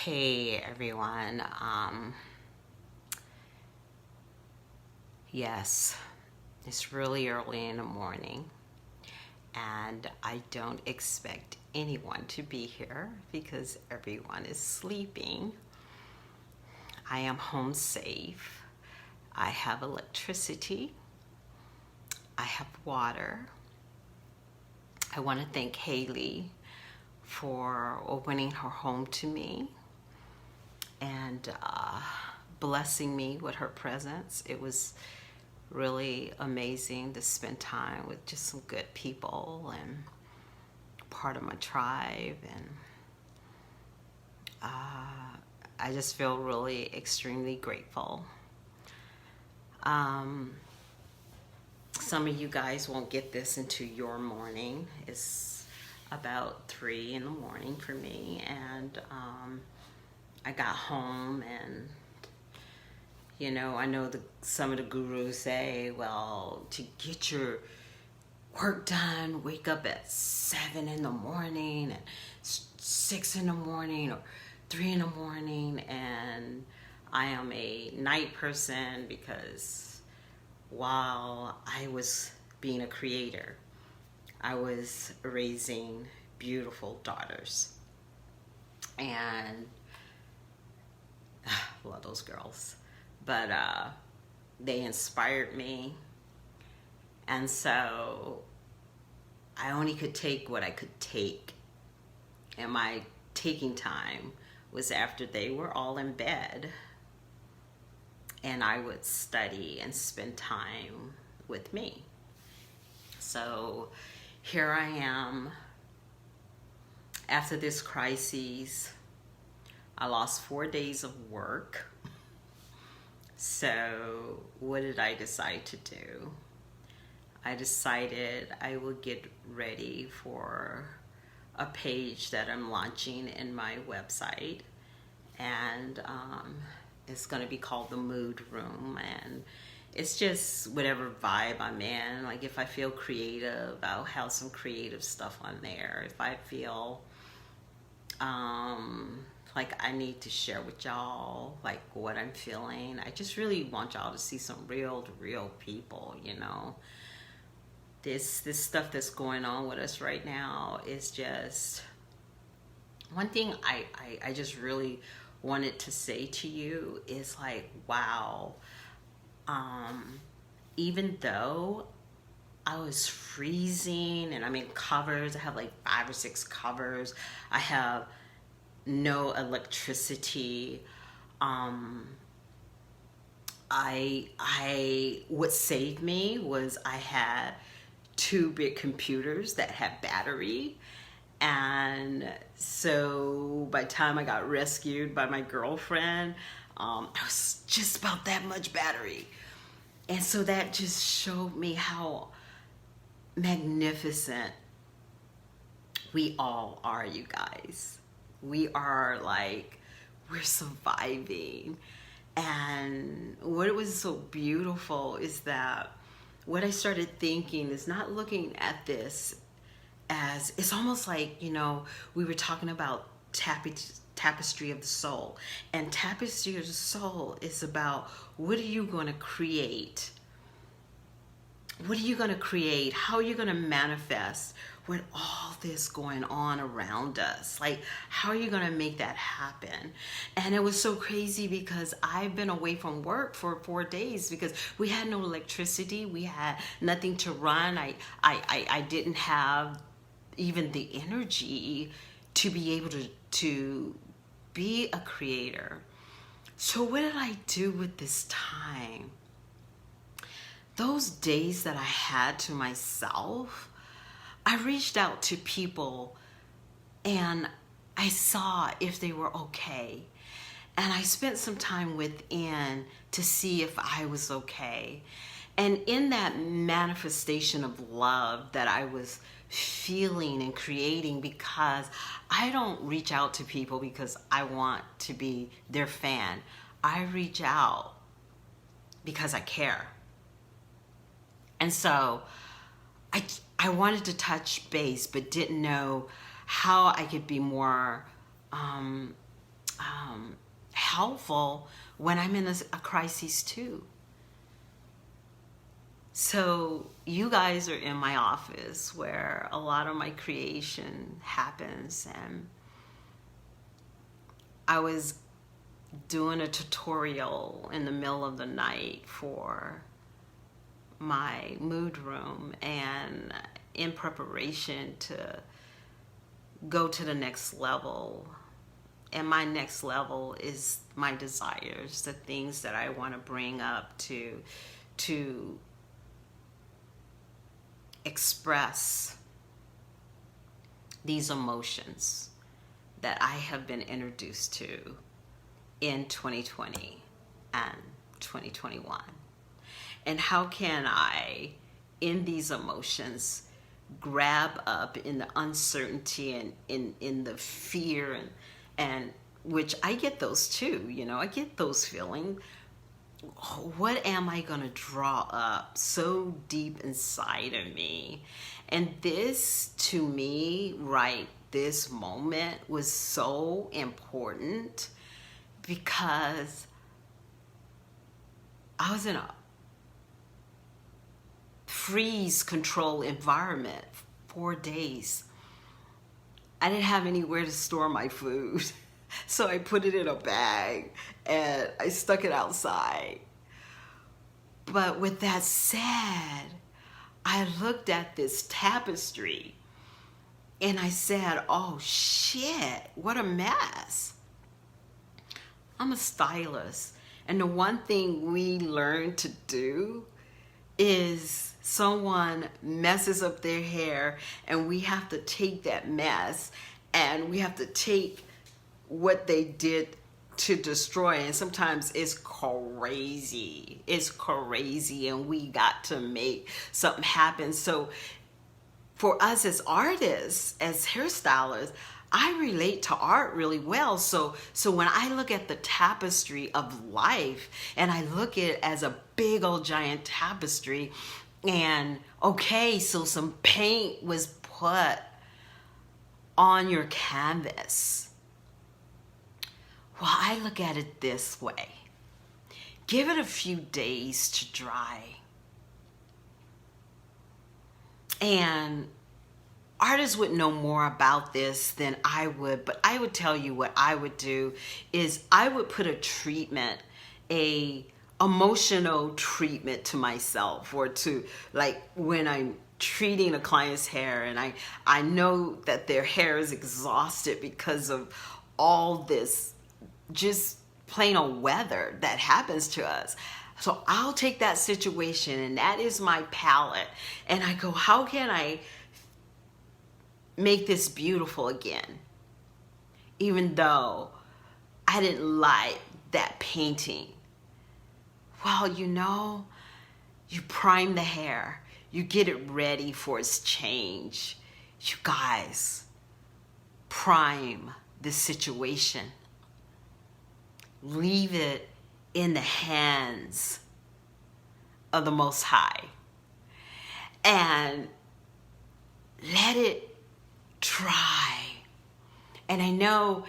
Hey everyone. Yes, it's really early in the morning and I don't expect anyone to be here because everyone is sleeping. I am home safe. I have electricity. I have water. I want to thank Haley for opening her home to me and blessing me with her presence. It was really amazing to spend time with just some good people and part of my tribe, and I just feel really extremely grateful. Some of you guys won't get this into your morning. It's about 3 in the morning for me, and I got home, and I know some of the gurus say, well, to get your work done, wake up at 7 in the morning and 6 in the morning or 3 in the morning. And I am a night person because while I was being a creator, I was raising beautiful daughters. And I love those girls. But they inspired me. And so I only could take what I could take. And my taking time was after they were all in bed. And I would study and spend time with me. So here I am. After this crisis, I lost 4 days of work. So what did I decide to do? I decided I would get ready for a page that I'm launching in my website, and it's going to be called The Mood Room, and it's just whatever vibe I'm in. Like if I feel creative, I'll have some creative stuff on there. If I feel like I need to share with y'all like what I'm feeling. I just really want y'all to see some real people, This stuff that's going on with us right now is just one thing I just really wanted to say to you is like, wow, even though I was freezing and I'm in covers, I have like 5 or 6 covers, I have no electricity. What saved me was I had 2 big computers that had battery, and so by the time I got rescued by my girlfriend, I was just about that much battery. And so that just showed me how magnificent we all are, you guys. We are like, we're surviving. And what was so beautiful is that what I started thinking is not looking at this as, it's almost like, we were talking about tapestry of the soul. And tapestry of the soul is about, what are you going to create? What are you going to create? How are you going to manifest with all this going on around us? Like, how are you going to make that happen? And it was so crazy because I've been away from work for 4 days because we had no electricity. We had nothing to run. I didn't have even the energy to be able to be a creator. So what did I do with this time? Those days that I had to myself, I reached out to people and I saw if they were okay. And I spent some time within to see if I was okay. And in that manifestation of love that I was feeling and creating, because I don't reach out to people because I want to be their fan. I reach out because I care. And so I wanted to touch base, but didn't know how I could be more helpful when I'm in a crisis too. So you guys are in my office where a lot of my creation happens, and I was doing a tutorial in the middle of the night for my mood room, and in preparation to go to the next level. And my next level is my desires, the things that I want to bring up to express these emotions that I have been introduced to in 2020 and 2021. And how can I, in these emotions, grab up in the uncertainty and in the fear and which I get those too, I get those feelings. What am I going to draw up so deep inside of me? And this, to me, right, this moment was so important because I was in a freeze control environment 4 days. I didn't have anywhere to store my food. So I put it in a bag and I stuck it outside. But with that said, I looked at this tapestry and I said, oh shit, what a mess. I'm a stylist. And the one thing we learn to do is someone messes up their hair and we have to take that mess and we have to take what they did to destroy, and sometimes it's crazy, and we got to make something happen. So for us as artists, as hairstylists, I relate to art really well. So when I look at the tapestry of life and I look at it as a big old giant tapestry, and okay, so some paint was put on your canvas. Well, I look at it this way. Give it a few days to dry. And artists would know more about this than I would, but I would tell you what I would do is I would put a treatment, a emotional treatment to myself, or to, like, when I'm treating a client's hair and I know that their hair is exhausted because of all this just plain old weather that happens to us. So I'll take that situation, and that is my palette, and I go, how can I make this beautiful again? Even though I didn't like that painting. Well, you prime the hair. You get it ready for its change. You guys, prime this situation. Leave it in the hands of the Most High and let it dry. And I know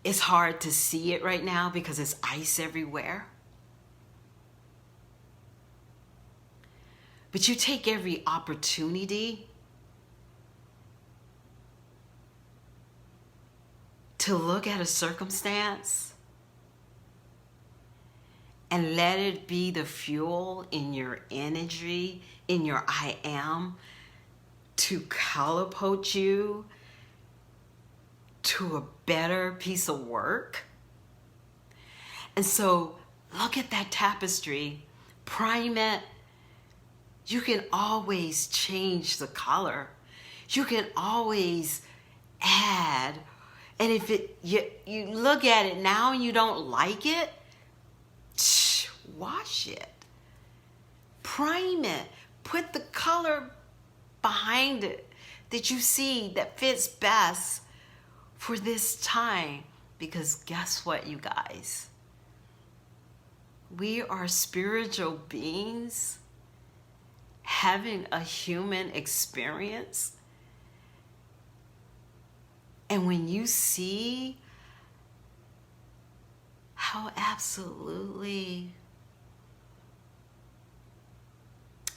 it's hard to see it right now because it's ice everywhere. But you take every opportunity to look at a circumstance and let it be the fuel in your energy, in your I am, to catapult you to a better piece of work. And so look at that tapestry, prime it. You can always change the color. You can always add. And if you look at it now and you don't like it, wash it, prime it, put the color behind it that you see that fits best for this time. Because guess what, you guys? We are spiritual beings having a human experience. And when you see how absolutely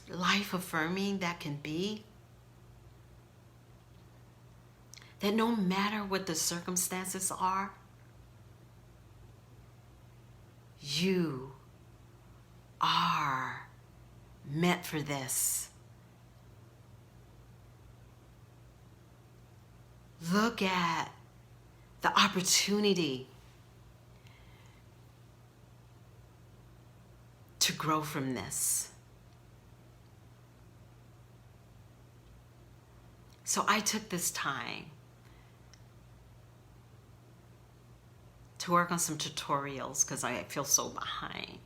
life affirming that can be. That no matter what the circumstances are, you are meant for this. Look at the opportunity to grow from this. So I took this time to work on some tutorials because I feel so behind.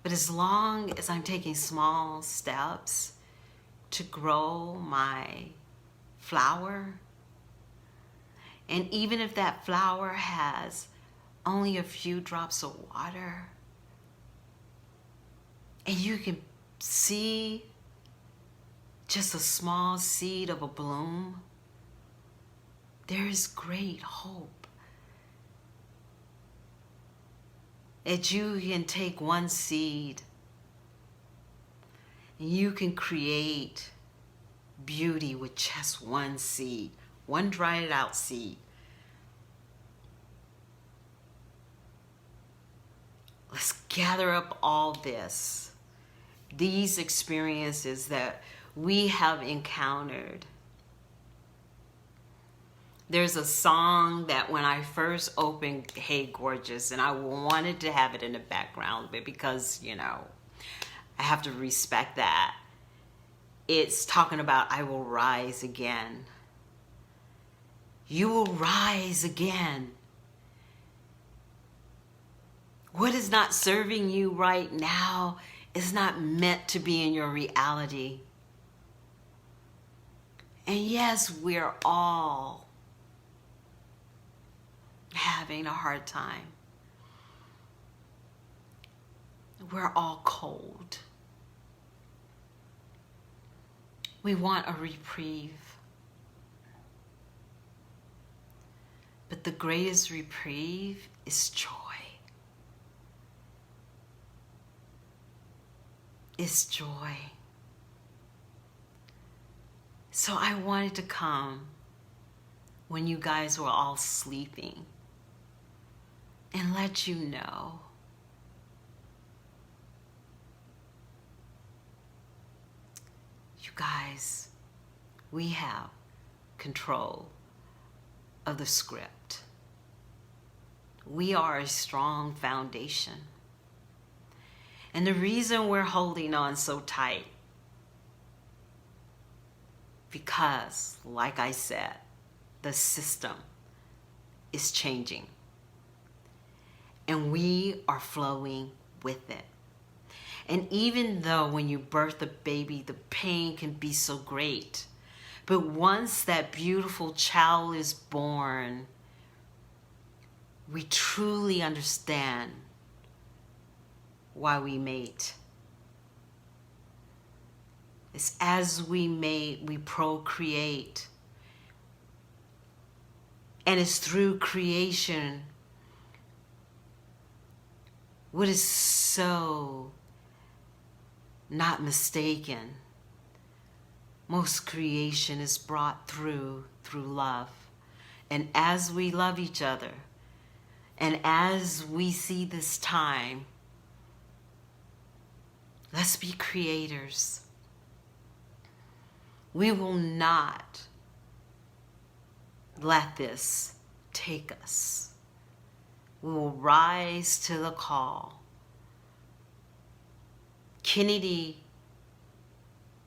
But as long as I'm taking small steps to grow my flower, and even if that flower has only a few drops of water, and you can see just a small seed of a bloom, there is great hope that you can take one seed and you can create beauty with just one seed, one dried out seed. Let's gather up all this, these experiences that we have encountered. There's a song that when I first opened Hey Gorgeous, and I wanted to have it in the background, but because, you know, I have to respect that. It's talking about I will rise again. You will rise again. What is not serving you right now is not meant to be in your reality. And yes, we're all having a hard time. We're all cold. We want a reprieve. But the greatest reprieve is joy. It's joy. So I wanted to come when you guys were all sleeping and let you know you guys, we have control of the script. We are a strong foundation. And the reason we're holding on so tight, because, like I said, the system is changing. And we are flowing with it. And even though when you birth a baby, the pain can be so great, but once that beautiful child is born, we truly understand why we mate. It's as we mate, we procreate. And it's through creation. What is so not mistaken, most creation is brought through love. And as we love each other, and as we see this time, let's be creators. We will not let this take us. We will rise to the call. Kennedy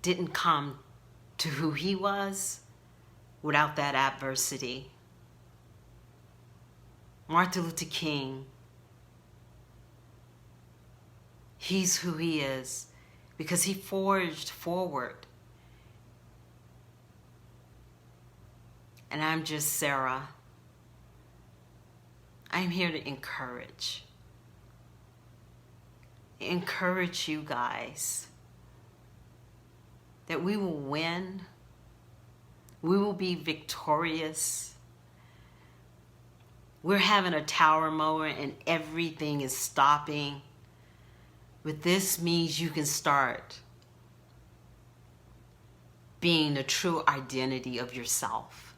didn't come to who he was without that adversity. Martin Luther King, he's who he is because he forged forward. And I'm just Sarah. I'm here to encourage. Encourage you guys that we will win. We will be victorious. We're having a tower moment and everything is stopping. But this means you can start being the true identity of yourself.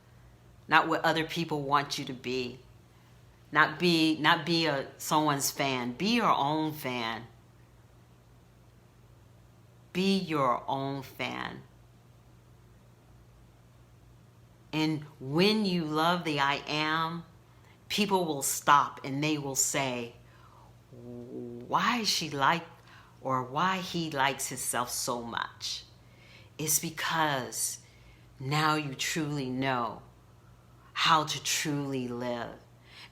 Not what other people want you to be. Not be someone's fan. Be your own fan. Be your own fan. And when you love the I am, people will stop and they will say, why is she like, or why he likes himself so much? It's because now you truly know how to truly live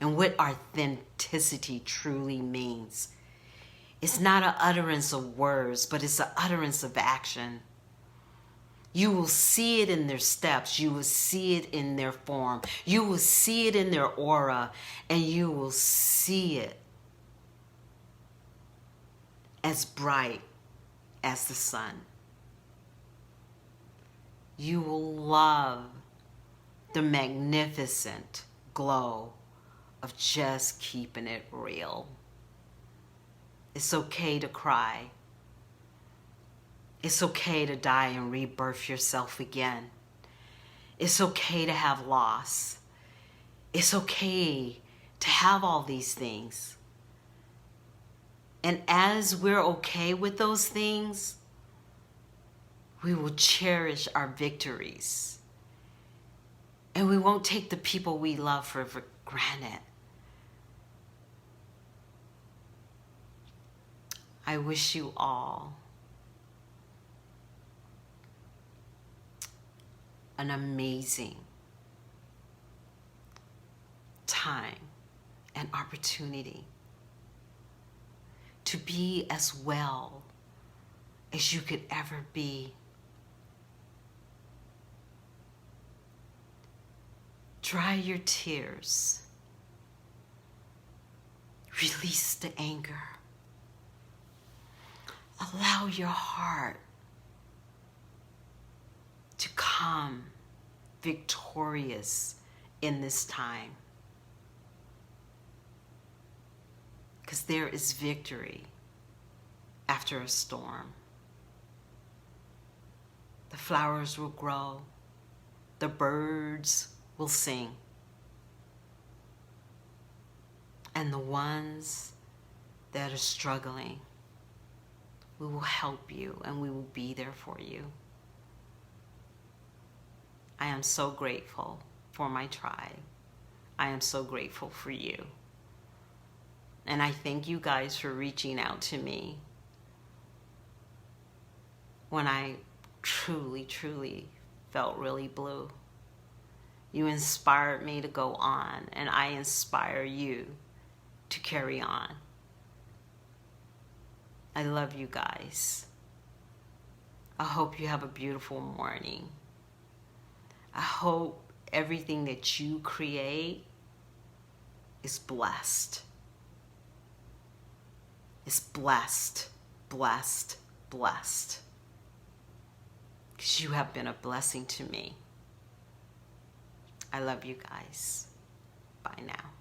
and what authenticity truly means. It's not an utterance of words, but it's an utterance of action. You will see it in their steps. You will see it in their form. You will see it in their aura, and you will see it as bright as the sun. You will love the magnificent glow of just keeping it real. It's okay to cry. It's okay to die and rebirth yourself again. It's okay to have loss. It's okay to have all these things. And as we're okay with those things, we will cherish our victories. And we won't take the people we love for granted. I wish you all an amazing time and opportunity to be as well as you could ever be. Dry your tears. Release the anger. Allow your heart to come victorious in this time. Because there is victory after a storm. The flowers will grow. The birds will sing. And the ones that are struggling, we will help you and we will be there for you. I am so grateful for my tribe. I am so grateful for you. And I thank you guys for reaching out to me when I truly, truly felt really blue. You inspired me to go on, and I inspire you to carry on. I love you guys. I hope you have a beautiful morning. I hope everything that you create is blessed. It's blessed, blessed, blessed. Because you have been a blessing to me. I love you guys. Bye now.